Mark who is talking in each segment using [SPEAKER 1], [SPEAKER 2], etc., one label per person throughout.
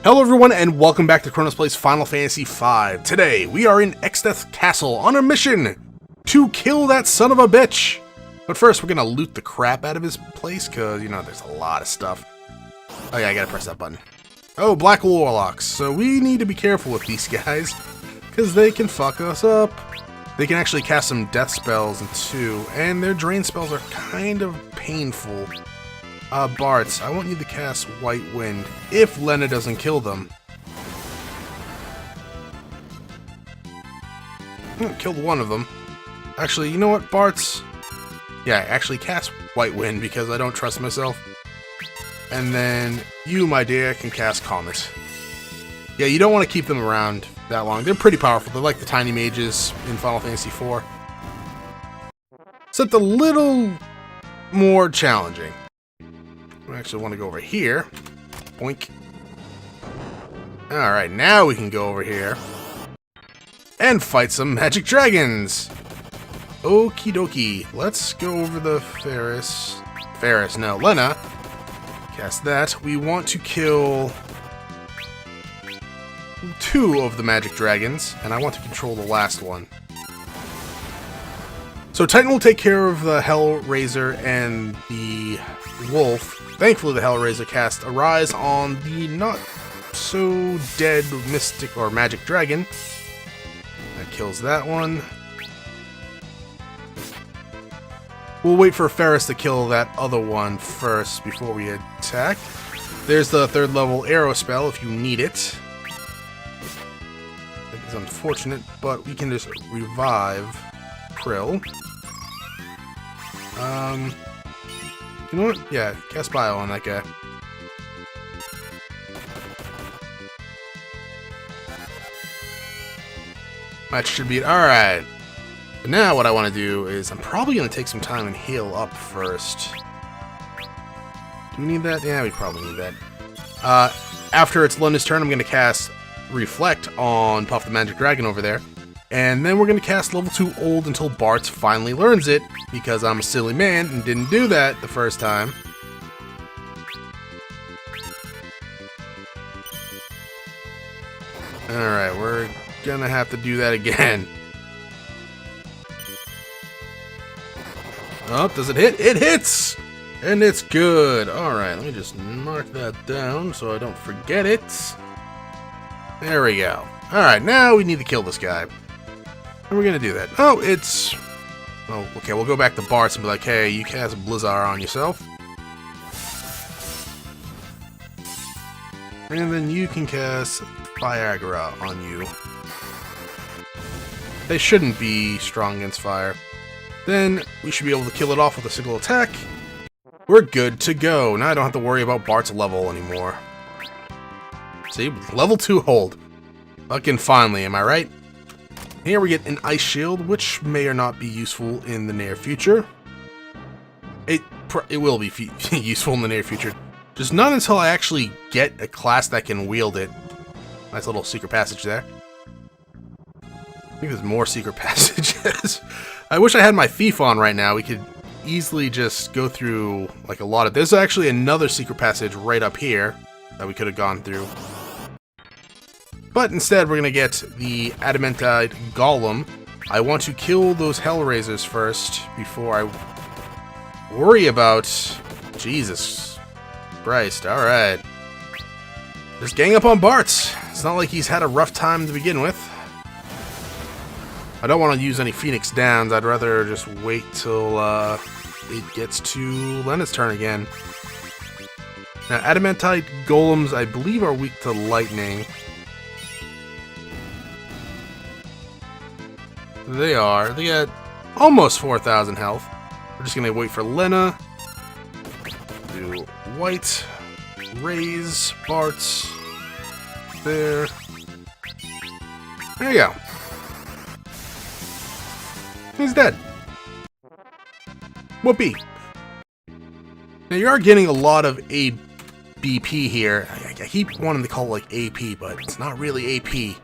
[SPEAKER 1] Hello everyone and welcome back to Chronos Plays Final Fantasy V. Today, we are in Exdeath Castle on a mission to kill that son of a bitch. But first, we're gonna loot the crap out of his place, cause, you know, there's a lot of stuff. Oh yeah, I gotta press that button. Oh, Black Warlocks. So we need to be careful with these guys, cause they can fuck us up. They can actually cast some death spells too, and their drain spells are kind of painful. Bartz, I want you to cast White Wind, if Lena doesn't kill them. Killed one of them. Actually, you know what, Bartz? Yeah, actually cast White Wind, because I don't trust myself. And then, you, my dear, can cast Comet. Yeah, you don't want to keep them around that long. They're pretty powerful. They're like the tiny mages in Final Fantasy IV. Except a little more challenging. I actually want to go over here. Boink. Alright, now we can go over here and fight some magic dragons. Okie dokie. Let's go over the Lena. Cast that. We want to kill 2 of the magic dragons, and I want to control the last one. So Titan will take care of the Hellraiser and the Wolf. Thankfully, the Hellraiser cast Arise on the not-so-dead Mystic or Magic Dragon. That kills that one. We'll wait for Ferris to kill that other one first before we attack. There's the 3rd level arrow spell if you need it. That is unfortunate, but we can just revive Krill. You know what? Yeah, cast Bio on that guy. That should be it. Alright. But now what I want to do is, I'm probably going to take some time and heal up first. Do we need that? Yeah, we probably need that. After it's Lena's turn, I'm going to cast Reflect on Puff the Magic Dragon over there. And then we're going to cast level 2 Old until Bartz finally learns it, because I'm a silly man and didn't do that the first time. Alright, we're gonna have to do that again. Oh, does it hit? It hits! And it's good. Alright, let me just mark that down so I don't forget it. There we go. Alright, now we need to kill this guy. And we're gonna do that. Oh, it's... Oh, okay, we'll go back to Bartz and be like, hey, you cast Blizzard on yourself. And then you can cast Viagra on you. They shouldn't be strong against fire. Then we should be able to kill it off with a single attack. We're good to go. Now I don't have to worry about Bart's level anymore. See? Level 2 hold. Fucking finally, am I right? Here we get an Ice Shield, which may or not be useful in the near future. It will be useful in the near future. Just not until I actually get a class that can wield it. Nice little secret passage there. I think there's more secret passages. I wish I had my thief on right now. We could easily just go through like a lot of... There's actually another secret passage right up here that we could have gone through. But instead, we're going to get the Adamantite Golem. I want to kill those Hellraisers first before I worry about... Jesus Christ, alright. Just gang up on Bartz. It's not like he's had a rough time to begin with. I don't want to use any Phoenix Downs. I'd rather just wait till it gets to Lena's turn again. Now, Adamantite Golems, I believe, are weak to lightning. They are. They got almost 4,000 health. We're just going to wait for Lena. Do white. Raise. Bartz. There. There you go. He's dead. Whoopee. Now you are getting a lot of ABP here. I keep wanting to call it like AP, but it's not really AP.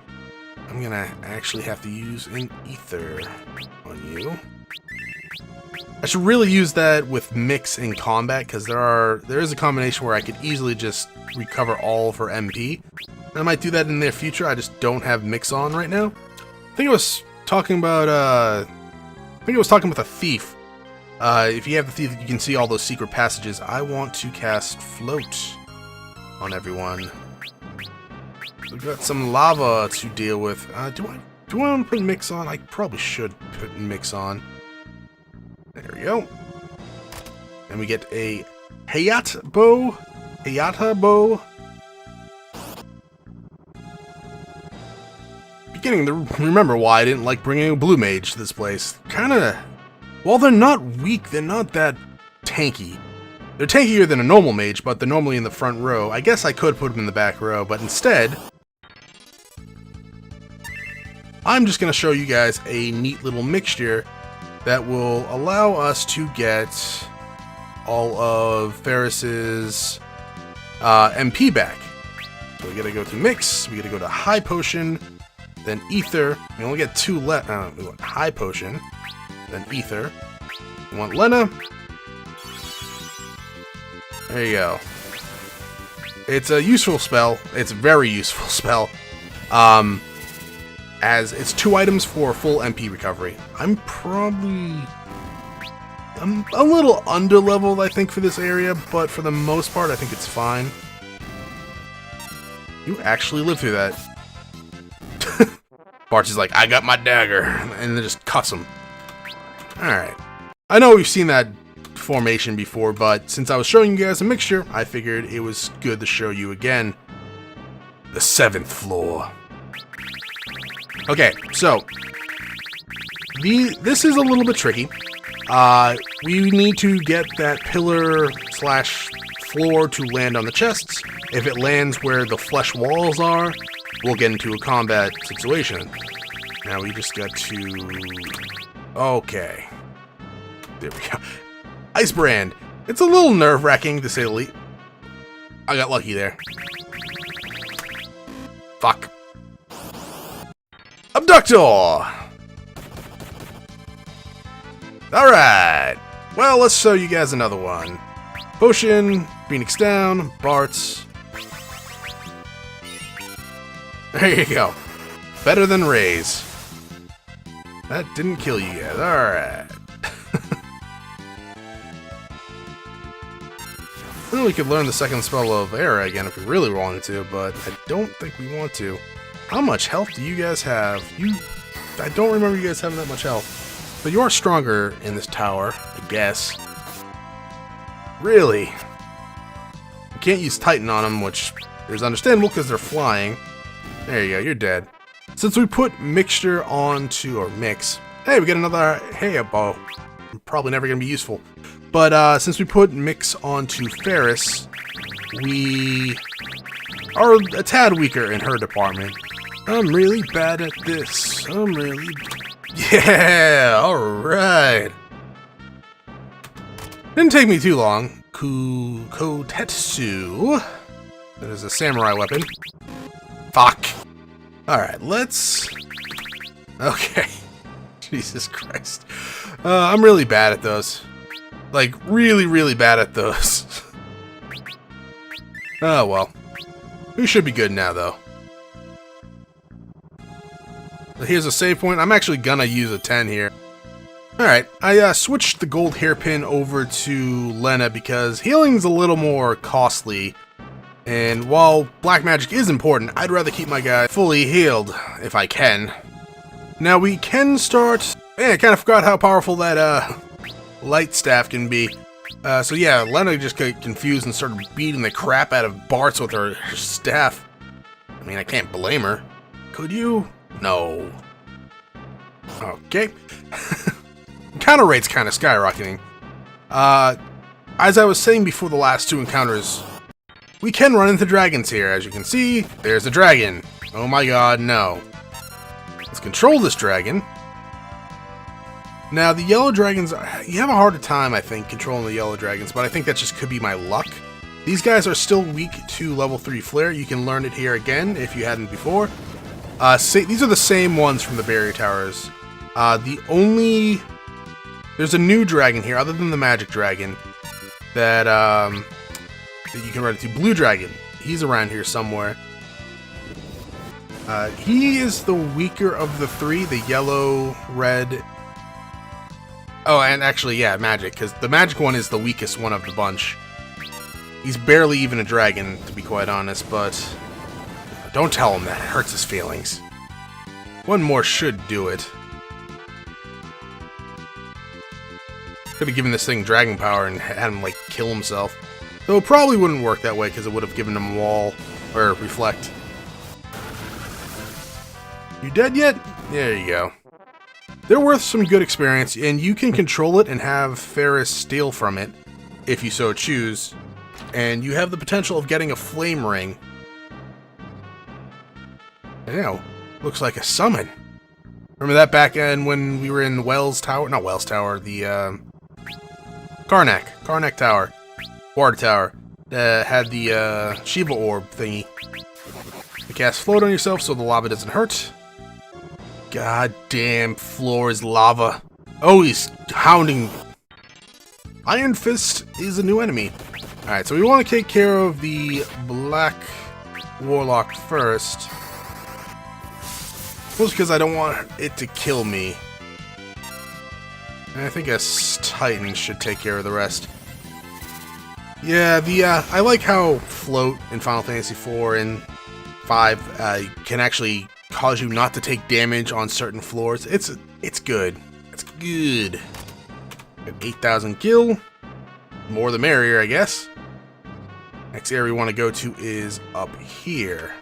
[SPEAKER 1] I'm gonna actually have to use an ether on you. I should really use that with Mix in combat, because there is a combination where I could easily just recover all of her MP. I might do that in the near future. I just don't have Mix on right now. I think I was talking about with a thief. If you have the thief, you can see all those secret passages. I want to cast Float on everyone. We've got some lava to deal with. Do I want to put Mix on? I probably should put Mix on. There we go. And we get a Hayata bow. Beginning to remember why I didn't like bringing a blue mage to this place. While they're not weak, they're not that tanky. They're tankier than a normal mage, but they're normally in the front row. I guess I could put them in the back row, but instead, I'm just going to show you guys a neat little mixture that will allow us to get all of Ferris's MP back. So we gotta go to Mix, we gotta go to High Potion, then Ether. We only get 2 left. We want High Potion, then Ether. We want Lena. There you go. It's a useful spell. It's a very useful spell. As it's 2 items for full MP recovery. I'm a little under-leveled, I think, for this area, but for the most part, I think it's fine. You actually lived through that. Bart's is like, I got my dagger, and then just cuts him. Alright. I know we've seen that formation before, but since I was showing you guys a mixture, I figured it was good to show you again. The 7th floor. Okay, so this is a little bit tricky. We need to get that pillar/floor to land on the chests. If it lands where the flesh walls are, we'll get into a combat situation. Now we just got to... Okay. There we go. Ice Brand. It's a little nerve-wracking, to say the least. I got lucky there. Fuck. Abductor! Alright. Well, let's show you guys another one. Potion, Phoenix down, Bart's. There you go. Better than Ray's. That didn't kill you guys. Alright. Well, we could learn the second spell of Era again if we really wanted to, but I don't think we want to. How much health do you guys have? I don't remember you guys having that much health. But you are stronger in this tower, I guess. Really? You can't use Titan on them, which is understandable because they're flying. There you go, you're dead. Since we put Mixture onto, or Mix, hey, we get another bow. Probably never going to be useful. But since we put Mix onto Ferris, we are a tad weaker in her department. I'm really bad at this. Yeah, alright. Didn't take me too long. Kotetsu. That is a samurai weapon. Fuck. Alright, let's... Okay. Jesus Christ. I'm really bad at those. Like, really, really bad at those. Oh, well. We should be good now, though. Here's a save point. I'm actually gonna use a 10 here. Alright, I switched the gold hairpin over to Lena because healing's a little more costly. And while black magic is important, I'd rather keep my guy fully healed, if I can. Now we can start... Man, I kind of forgot how powerful that light staff can be. So yeah, Lena just got confused and started beating the crap out of Bartz with her staff. I mean, I can't blame her. Could you? No. Okay. Encounter rate's kind of skyrocketing. As I was saying before the last 2 encounters, we can run into dragons here. As you can see, there's a dragon. Oh my god, no. Let's control this dragon. Now, the yellow dragons, you have a harder time, I think, controlling the yellow dragons, but I think that just could be my luck. These guys are still weak to level 3 flare. You can learn it here again if you hadn't before. These are the same ones from the barrier towers. The only There's a new dragon here, other than the magic dragon, that you can run into. Blue dragon. He's around here somewhere. He is the weaker of the three, the yellow, red. Oh, and actually, yeah, magic, because the magic one is the weakest one of the bunch. He's barely even a dragon, to be quite honest, but don't tell him that. It hurts his feelings. One more should do it. Could have given this thing dragon power and had him, like, kill himself. Though it probably wouldn't work that way, because it would have given him wall, or reflect. You dead yet? There you go. They're worth some good experience, and you can control it and have Ferris steal from it, if you so choose. And you have the potential of getting a flame ring. Ew, looks like a summon. Remember that back in when we were in Wells Tower? Not Wells Tower, the, Karnak Tower. Water Tower. Had the, Shiva Orb thingy. You cast Float on yourself so the lava doesn't hurt. Goddamn floor is lava. Oh, he's hounding. Iron Fist is a new enemy. Alright, so we want to take care of the Black Warlock first. Mostly because I don't want it to kill me. And I think a Titan should take care of the rest. Yeah, I like how Float in Final Fantasy IV and 5 can actually cause you not to take damage on certain floors. It's good. It's good. Got 8,000 gil. More the merrier, I guess. Next area we want to go to is up here.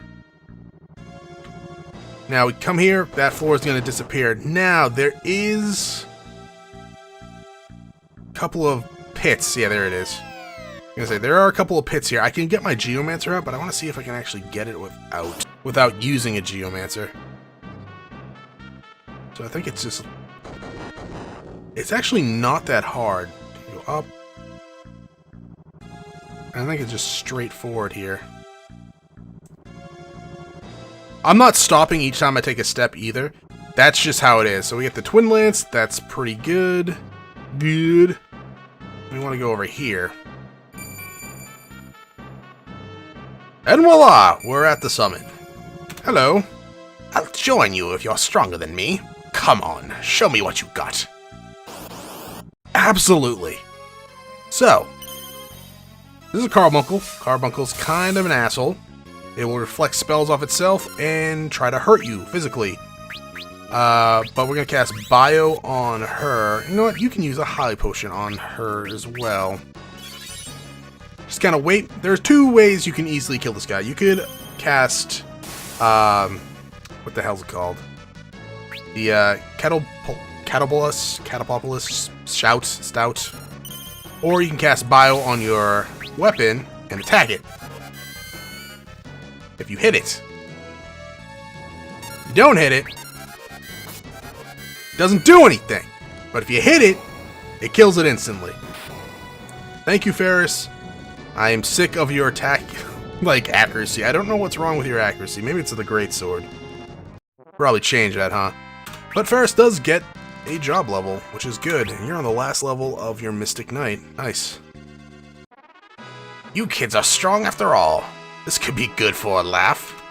[SPEAKER 1] Now we come here, that floor is going to disappear. Now there is a couple of pits. Yeah, there it is. I'm gonna say there are a couple of pits here. I can get my Geomancer out, but I want to see if I can actually get it without using a Geomancer. So I think it's just... It's actually not that hard. Go up. I think it's just straightforward here. I'm not stopping each time I take a step either. That's just how it is. So we get the Twin Lance. That's pretty good. Good. We want to go over here. And voila! We're at the summit. Hello. I'll join you if you're stronger than me. Come on, show me what you got. Absolutely. So, this is a Carbuncle. Carbuncle's kind of an asshole. It will reflect spells off itself and try to hurt you physically. But we're going to cast Bio on her. You know what? You can use a High Potion on her as well. Just kind of wait. There's two ways you can easily kill this guy. You could cast, what the hell's it called? The, Catapulus, Stout. Or you can cast Bio on your weapon and attack it. If you hit it. If you don't hit it, it doesn't do anything. But if you hit it, it kills it instantly. Thank you, Ferris. I am sick of your attack, like, accuracy. I don't know what's wrong with your accuracy. Maybe it's the Greatsword. Probably change that, huh? But Ferris does get a job level, which is good. And you're on the last level of your Mystic Knight. Nice. You kids are strong after all. This could be good for a laugh.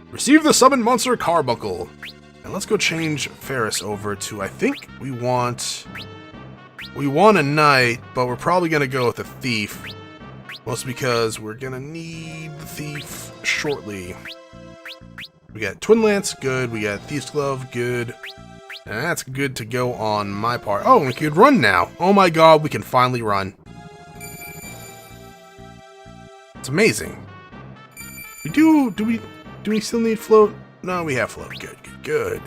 [SPEAKER 1] Receive the Summon Monster Carbuncle. And let's go change Ferris over to, I think we want a Knight, but we're probably going to go with a Thief. Mostly because we're going to need the Thief shortly. We got Twin Lance, good. We got Thief's Glove, good. And that's good to go on my part. Oh, we could run now. Oh my god, we can finally run. It's amazing. Do we still need float? No, we have float. Good.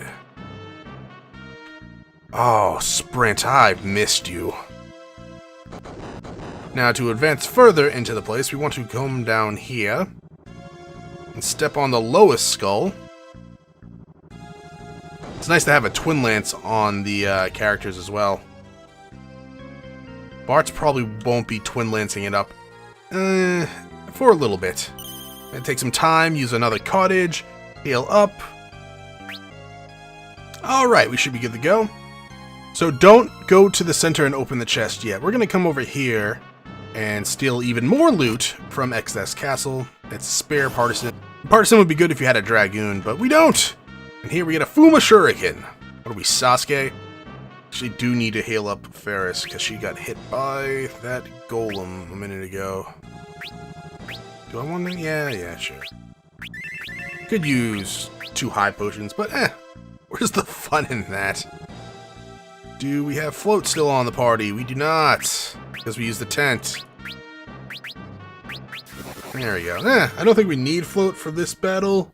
[SPEAKER 1] Oh, Sprint, I've missed you. Now, to advance further into the place, we want to come down here and step on the lowest skull. It's nice to have a Twin Lance on the characters as well. Bart's probably won't be Twin Lancing it up for a little bit. And take some time, use another cottage, heal up. Alright, we should be good to go. So don't go to the center and open the chest yet. We're going to come over here and steal even more loot from Exdeath's castle. It's spare partisan. Partisan would be good if you had a dragoon, but we don't. And here we get a Fuma Shuriken. What are we, Sasuke? Actually do need to heal up Ferris because she got hit by that golem a minute ago. Do I want to? Yeah, sure. Could use 2 high potions, but where's the fun in that? Do we have float still on the party? We do not, because we use the tent. There we go. I don't think we need float for this battle,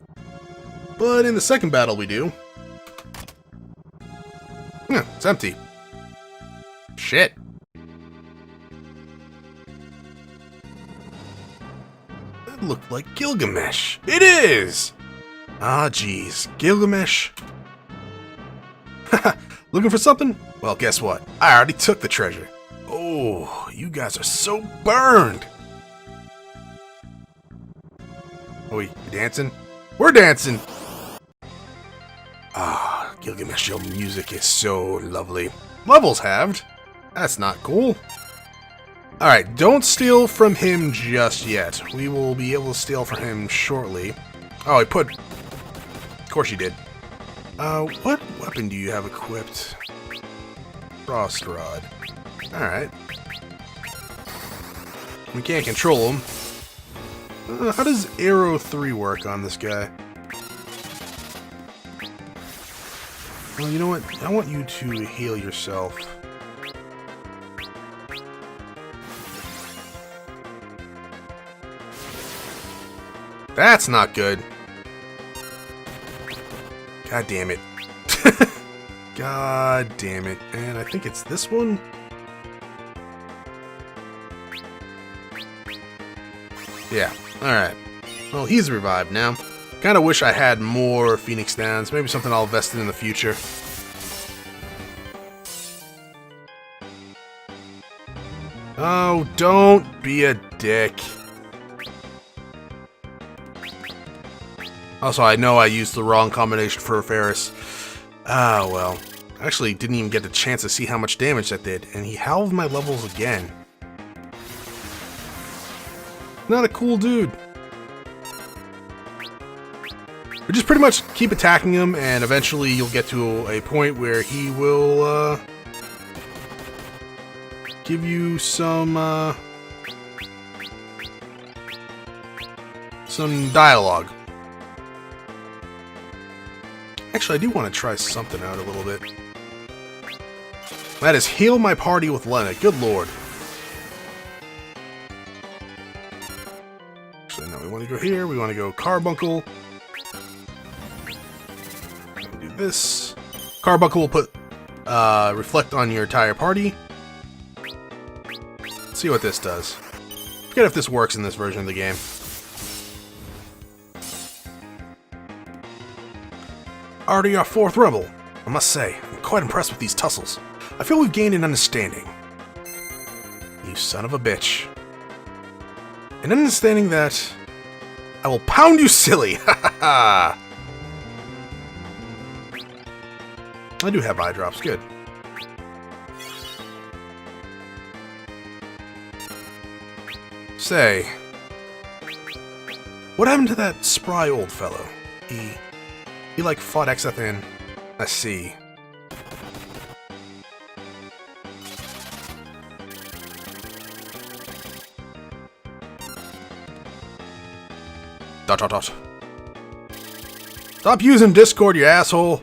[SPEAKER 1] but in the second battle we do. It's empty. Shit. That looked like Gilgamesh. It is! Ah, jeez. Gilgamesh? Haha, looking for something? Well, guess what? I already took the treasure. Oh, you guys are so burned! Oh, wait, you dancing? We're dancing! Ah, Gilgamesh, your music is so lovely. Levels halved? That's not cool. Alright, don't steal from him just yet. We will be able to steal from him shortly. Oh, I put... Of course you did. What weapon do you have equipped? Frost Rod. Alright. We can't control him. How does Arrow 3 work on this guy? Well, you know what? I want you to heal yourself. That's not good. God damn it. God damn it. And I think it's this one? Yeah. Alright. Well, he's revived now. Kinda wish I had more Phoenix Downs. Maybe something I'll invest in the future. Oh, don't be a dick. Also, I know I used the wrong combination for Ferris. Ah, well. I actually didn't even get the chance to see how much damage that did, and he halved my levels again. Not a cool dude. But just pretty much keep attacking him, and eventually you'll get to a point where he will, give you some dialogue. Actually, I do want to try something out a little bit. That is heal my party with Lena. Good lord. Actually, no, we want to go here. We want to go Carbuncle. Do this. Carbuncle will put reflect on your entire party. Let's see what this does. Forget if this works in this version of the game. Already our 4th rebel. I must say, I'm quite impressed with these tussles. I feel we've gained an understanding. You son of a bitch. An understanding that I will pound you silly. Ha ha ha. I do have eye drops. Good. Say, what happened to that spry old fellow? He like fought Exdeath in a sea. Dot dot dot. Stop using Discord, you asshole.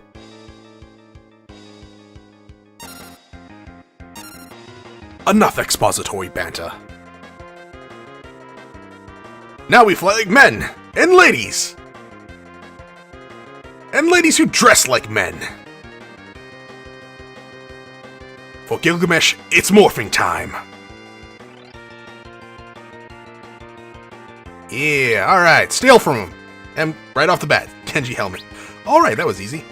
[SPEAKER 1] Enough expository banter. Now we fly like men and ladies. And ladies who dress like men. For Gilgamesh, it's morphing time. Yeah, alright, steal from him. And right off the bat, Genji helmet. Alright, that was easy.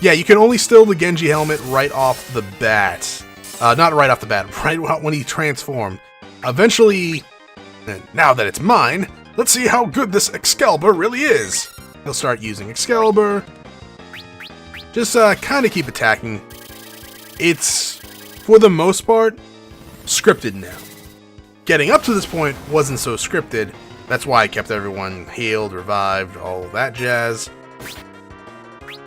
[SPEAKER 1] Yeah, you can only steal the Genji helmet right off the bat. Not right off the bat, right when he transformed. Eventually, now that it's mine, let's see how good this Excalibur really is. He'll start using Excalibur. Just kind of keep attacking. It's, for the most part, scripted now. Getting up to this point wasn't so scripted. That's why I kept everyone healed, revived, all that jazz.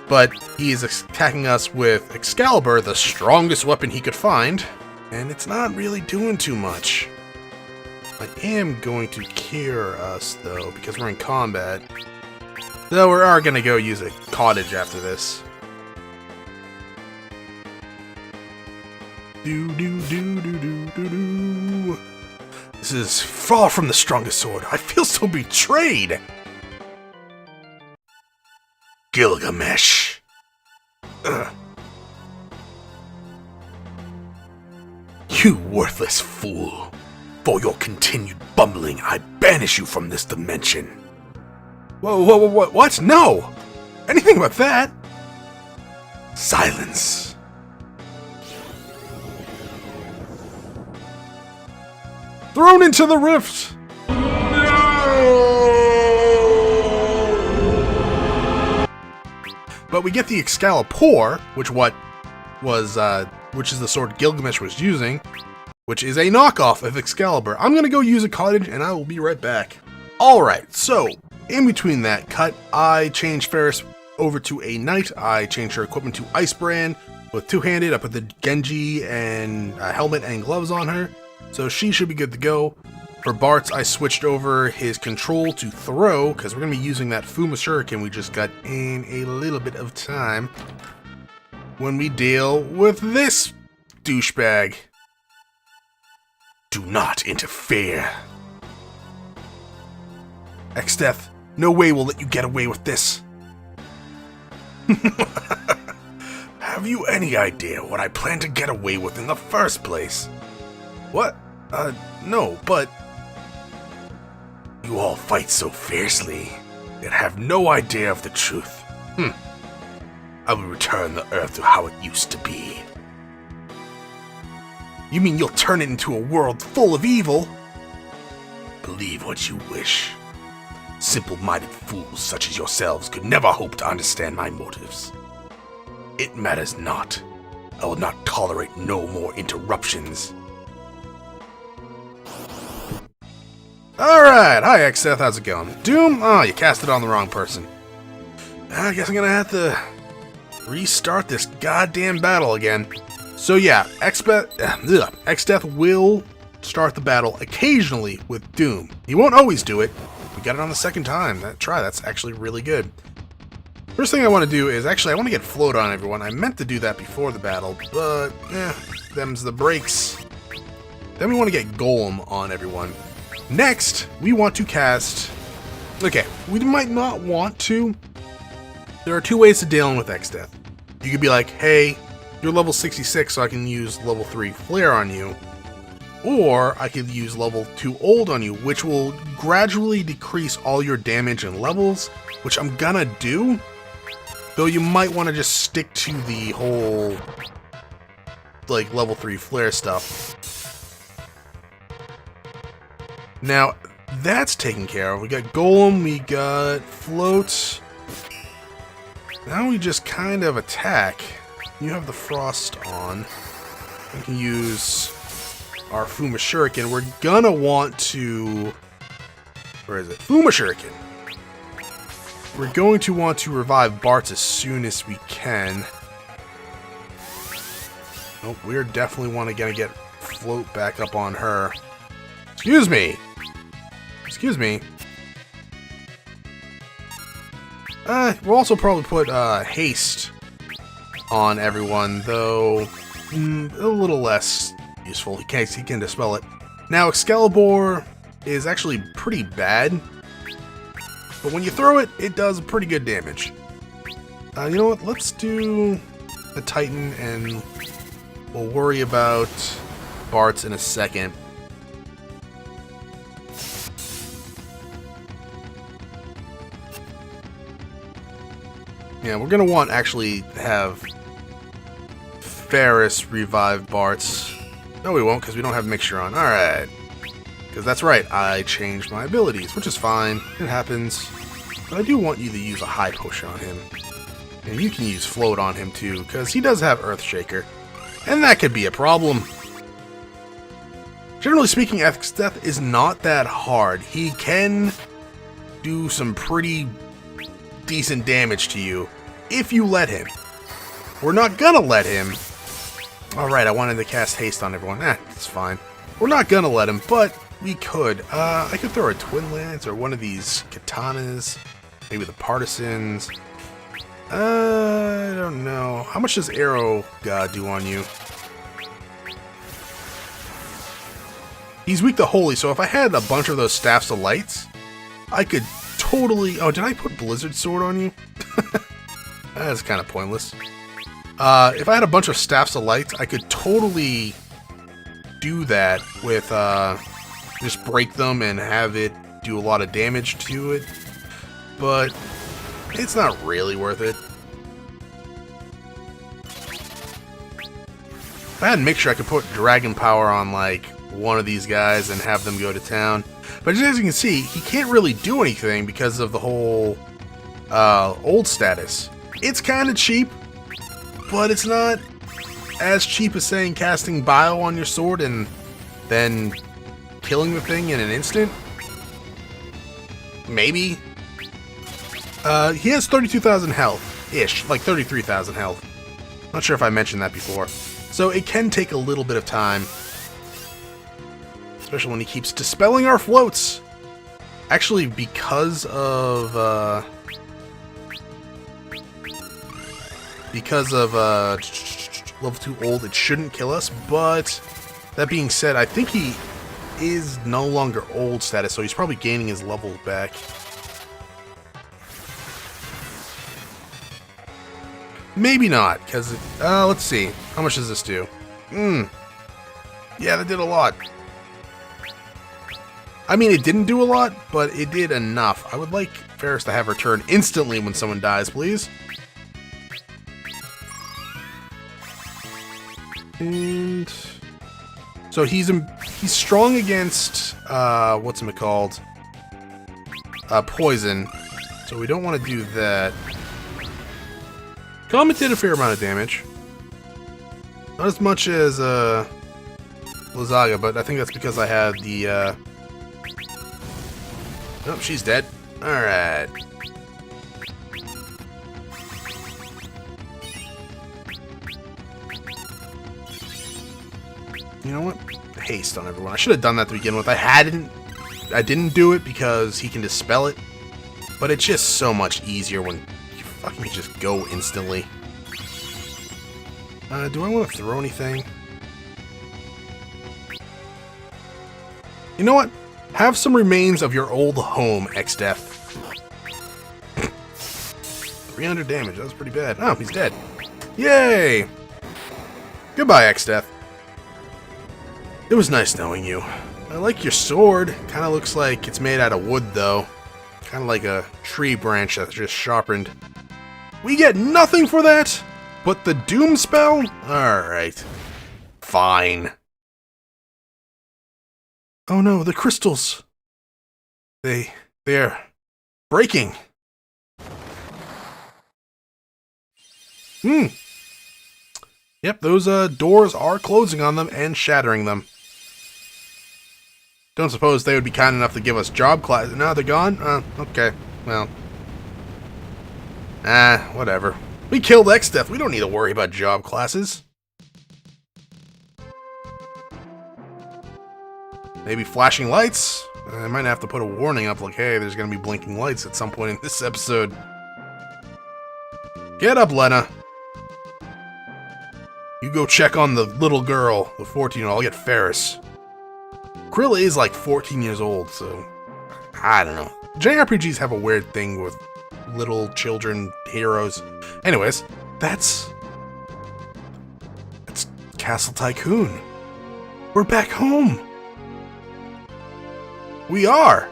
[SPEAKER 1] But he's attacking us with Excalibur, the strongest weapon he could find, and it's not really doing too much. I am going to cure us, though, because we're in combat. Though we are going to go use a cottage after this. This is far from the strongest sword. I feel so betrayed. Gilgamesh. Ugh. You worthless fool. For your continued bumbling, I banish you from this dimension. Whoa, what? No! Anything but that? Silence. Thrown into the rift! But we get the Excalibur, which is the sword Gilgamesh was using, which is a knockoff of Excalibur. I'm gonna go use a cottage, and I will be right back. Alright, so, in between that cut, I changed Ferris over to a knight. I changed her equipment to Icebrand with two-handed. I put the Genji and helmet and gloves on her, so she should be good to go. For Bart's, I switched over his control to throw, because we're going to be using that Fuma Shuriken we just got in a little bit of time when we deal with this douchebag. Do not interfere. Exdeath, no way we'll let you get away with this. Have you any idea what I plan to get away with in the first place? What? No, but... You all fight so fiercely, yet have no idea of the truth. I will return the Earth to how it used to be. You mean you'll turn it into a world full of evil? Believe what you wish. Simple-minded fools such as yourselves could never hope to understand my motives. It matters not. I will not tolerate no more interruptions. Alright, hi Exdeath, how's it going? Doom? Oh, you cast it on the wrong person. I guess I'm gonna have to restart this goddamn battle again. So yeah, Exdeath will start the battle occasionally with Doom. He won't always do it. We got it on the second time. That's actually really good. First thing I want to do is, I want to get float on everyone. I meant to do that before the battle, but, them's the breaks. Then we want to get Golem on everyone. Next, we want to cast... Okay, we might not want to. There are two ways to deal with Exdeath. You could be like, hey, you're level 66, so I can use level 3 Flare on you. Or I could use level 2 Old on you, which will gradually decrease all your damage and levels, which I'm gonna do. Though you might want to just stick to the whole, like, level 3 Flare stuff. Now, that's taken care of. We got Golem, we got Float. Now we just kind of attack. You have the Frost on. We can use our Fuma Shuriken. We're gonna want to... Where is it? Fuma Shuriken. We're going to want to revive Bart as soon as we can. Nope, we're definitely gonna get Float back up on her. Excuse me! Excuse me. We'll also probably put Haste on everyone, though a little less useful. He can dispel it. Now, Excalibur is actually pretty bad, but when you throw it, it does pretty good damage. You know what? Let's do the Titan, and we'll worry about Bart's in a second. Yeah, we're gonna want actually have Ferris revive Bart's. No, we won't, because we don't have Mixture on. Alright. Because that's right, I changed my abilities, which is fine. It happens. But I do want you to use a High Potion on him. And you can use Float on him too, because he does have Earthshaker. And that could be a problem. Generally speaking, Exdeath is not that hard. He can do some pretty decent damage to you if you let him. We're not gonna let him. Alright, I wanted to cast haste on everyone. It's fine. We're not gonna let him, but we could. I could throw a Twin Lance or one of these katanas. Maybe the Partisans. I don't know. How much does Arrow God do on you? He's weak to Holy, so if I had a bunch of those Staffs of Lights, I could totally... Oh, did I put Blizzard Sword on you? That's kind of pointless. If I had a bunch of Staffs of Lights, I could totally do that with, just break them and have it do a lot of damage to it. But it's not really worth it. If I had a mixture, I could put Dragon Power on, like, one of these guys and have them go to town. But as you can see, he can't really do anything because of the whole old status. It's kind of cheap, but it's not as cheap as saying casting Bio on your sword and then killing the thing in an instant. Maybe. He has 32,000 health-ish, like 33,000 health. Not sure if I mentioned that before. So it can take a little bit of time. Especially when he keeps dispelling our floats. Actually, because of level 2 old, it shouldn't kill us. But that being said, I think he is no longer old status, so he's probably gaining his levels back. Maybe not, because let's see. How much does this do? Yeah, that did a lot. I mean, it didn't do a lot, but it did enough. I would like Ferris to have her turn instantly when someone dies, please. And so he's strong against what's-it-called? Poison. So we don't want to do that. Comet did a fair amount of damage. Not as much as Lazaga, but I think that's because I had the Oh, she's dead. Alright. You know what? Haste on everyone. I should have done that to begin with. I didn't do it because he can dispel it. But it's just so much easier when you fucking just go instantly. Do I want to throw anything? You know what? Have some remains of your old home, Exdeath. 300 damage. That was pretty bad. Oh, he's dead. Yay! Goodbye, Exdeath. It was nice knowing you. I like your sword. Kind of looks like it's made out of wood, though. Kind of like a tree branch that's just sharpened. We get nothing for that? But the Doom spell? Alright. Fine. Oh no, the crystals. They're breaking. Yep, those doors are closing on them and shattering them. Don't suppose they would be kind enough to give us job class. Now they're gone? Okay. Well. Whatever. We killed Exdeath. We don't need to worry about job classes. Maybe flashing lights? I might have to put a warning up like, hey, there's gonna be blinking lights at some point in this episode. Get up, Lena. You go check on the little girl, the 14-year-old. I'll get Ferris. Krill is like 14 years old, so I don't know. JRPGs have a weird thing with little children heroes. Anyways, that's Castle Tycoon. We're back home. We are.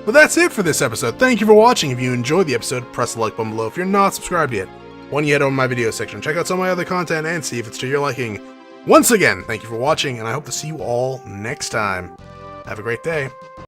[SPEAKER 1] But that's it for this episode. Thank you for watching. If you enjoyed the episode, press the like button below. If you're not subscribed yet, why don't you head over to my video section, check out some of my other content, and see if it's to your liking. Once again, thank you for watching, and I hope to see you all next time. Have a great day.